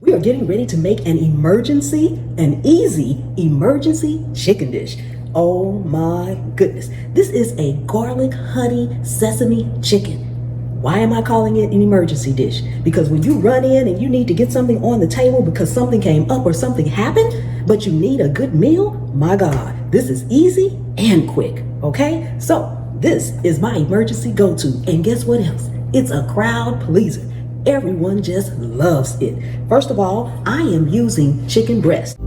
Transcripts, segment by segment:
We are getting ready to make an easy emergency chicken dish. Oh my goodness. This is a garlic honey sesame chicken. Why am I calling it an emergency dish? Because when you run in and you need to get something on the table because something came up or something happened, but you need a good meal, my God, this is easy and quick, okay? So this is my emergency go-to. And guess what else? It's a crowd pleaser. Everyone just loves it. First of all, I am using chicken breast.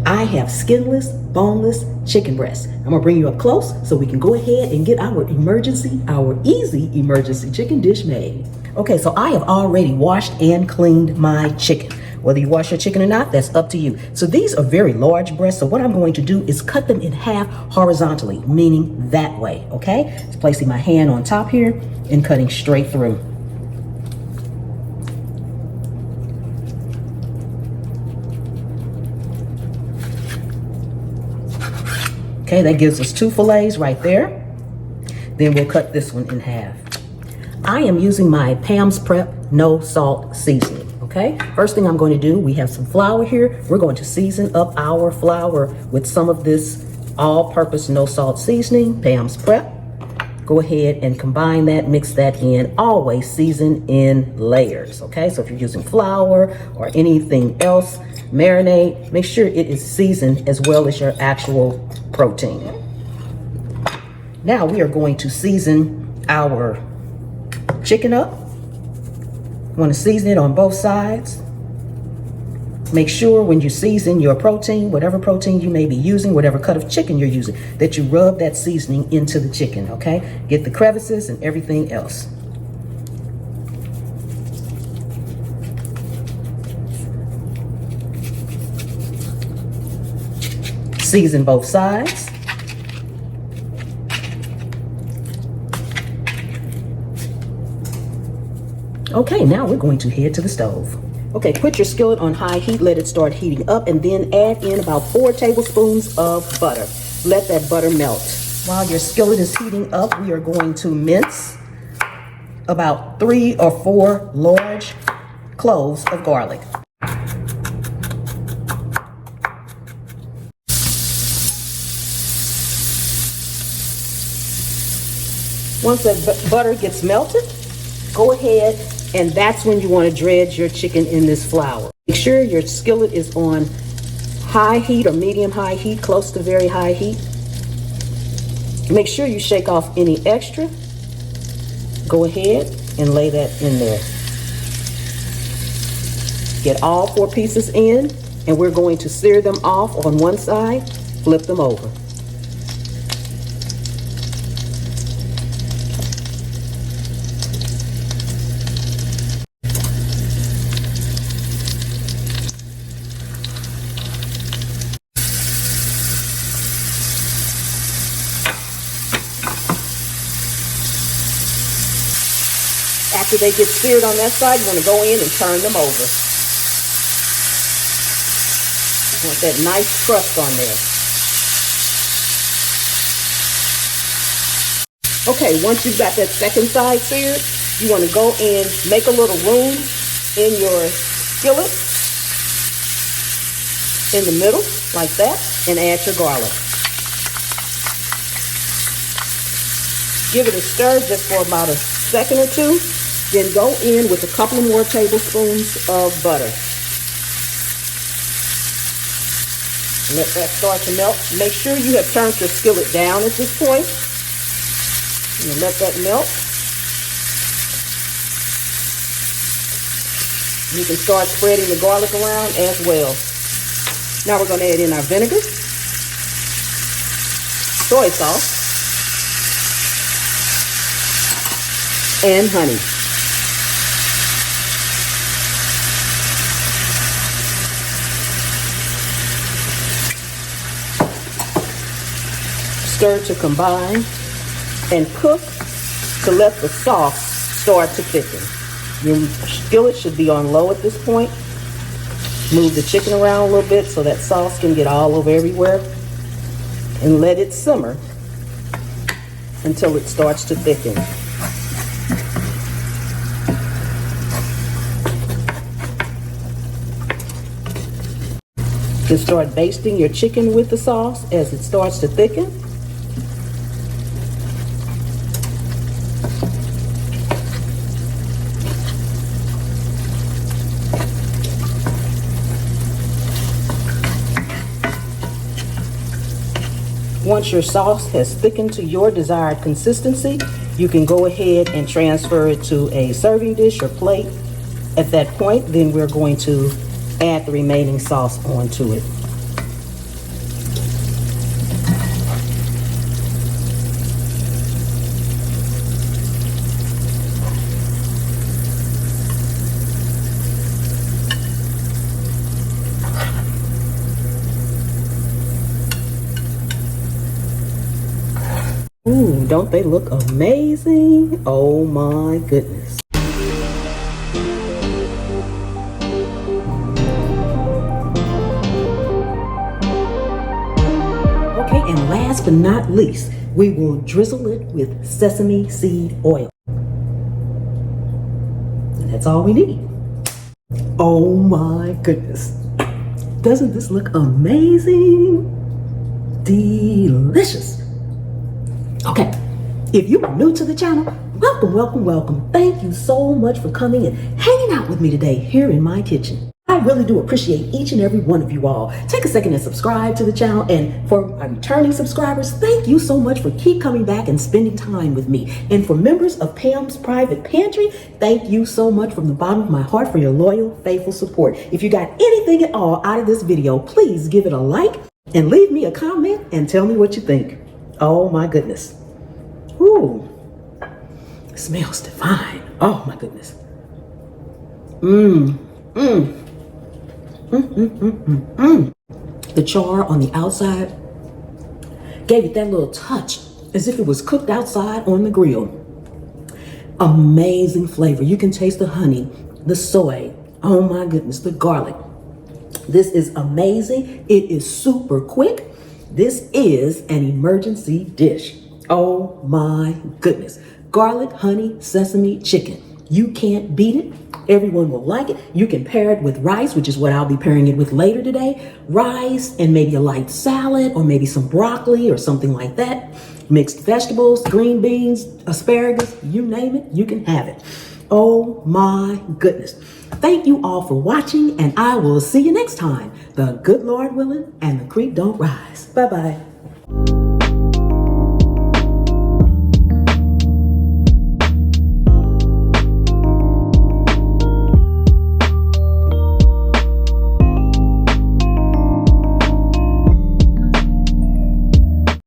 I have skinless, boneless chicken breast. I'm gonna bring you up close so we can go ahead and get our easy emergency chicken dish made. Okay, so I have already washed and cleaned my chicken. Whether you wash your chicken or not, that's up to you. So these are very large breasts, so what I'm going to do is cut them in half horizontally, meaning that way, okay? So placing my hand on top here and cutting straight through. Okay, that gives us 2 fillets right there. Then we'll cut this one in half. I am using my Pam's Prep no salt seasoning, okay? First thing I'm going to do, we have some flour here. We're going to season up our flour with some of this all-purpose no salt seasoning, Pam's Prep. Go ahead and combine that, mix that in. Always season in layers, okay? So if you're using flour or anything else, marinade, make sure it is seasoned as well as your actual protein. Now we are going to season our chicken up. You want to season it on both sides. Make sure when you season your protein, whatever protein you may be using, whatever cut of chicken you're using, that you rub that seasoning into the chicken, okay? Get the crevices and everything else. Season both sides. Okay, now we're going to head to the stove. Okay, put your skillet on high heat, let it start heating up, and then add in about 4 tablespoons of butter. Let that butter melt. While your skillet is heating up, we are going to mince about 3 or 4 large cloves of garlic. Once that butter gets melted, go ahead, and that's when you want to dredge your chicken in this flour. Make sure your skillet is on high heat or medium high heat, close to very high heat. Make sure you shake off any extra. Go ahead and lay that in there. Get all 4 pieces in, and we're going to sear them off on one side, flip them over. After they get seared on that side, you want to go in and turn them over. You want that nice crust on there. Okay, once you've got that second side seared, you want to go and make a little room in your skillet in the middle, like that, and add your garlic. Give it a stir just for about a second or two. Then go in with a couple more tablespoons of butter. Let that start to melt. Make sure you have turned your skillet down at this point. And let that melt. You can start spreading the garlic around as well. Now we're going to add in our vinegar, soy sauce, and honey. Stir to combine and cook to let the sauce start to thicken. Your skillet should be on low at this point. Move the chicken around a little bit so that sauce can get all over everywhere, and let it simmer until it starts to thicken. You start basting your chicken with the sauce as it starts to thicken. Once your sauce has thickened to your desired consistency, you can go ahead and transfer it to a serving dish or plate. At that point, then we're going to add the remaining sauce onto it. Ooh, don't they look amazing? Oh my goodness. Okay, and last but not least, we will drizzle it with sesame seed oil. And that's all we need. Oh my goodness. Doesn't this look amazing? Delicious. Okay, if you are new to the channel, welcome, welcome, welcome. Thank you so much for coming and hanging out with me today here in my kitchen. I really do appreciate each and every one of you all. Take a second and subscribe to the channel. And for my returning subscribers, thank you so much for keep coming back and spending time with me. And for members of Pam's Private Pantry, thank you so much from the bottom of my heart for your loyal, faithful support. If you got anything at all out of this video, please give it a like and leave me a comment and tell me what you think. Oh my goodness. Ooh, smells divine. Oh my goodness. The char on the outside gave it that little touch as if it was cooked outside on the grill. Amazing flavor. You can taste the honey, the soy. Oh my goodness, the garlic. This is amazing. It is super quick. This is an emergency dish. Oh my goodness. Garlic, honey, sesame chicken. You can't beat it. Everyone will like it. You can pair it with rice, which is what I'll be pairing it with later today. Rice and maybe a light salad or maybe some broccoli or something like that. Mixed vegetables, green beans, asparagus, you name it, you can have it. Oh my goodness. Thank you all for watching, and I will see you next time. The good Lord willing and the creek don't rise. Bye-bye.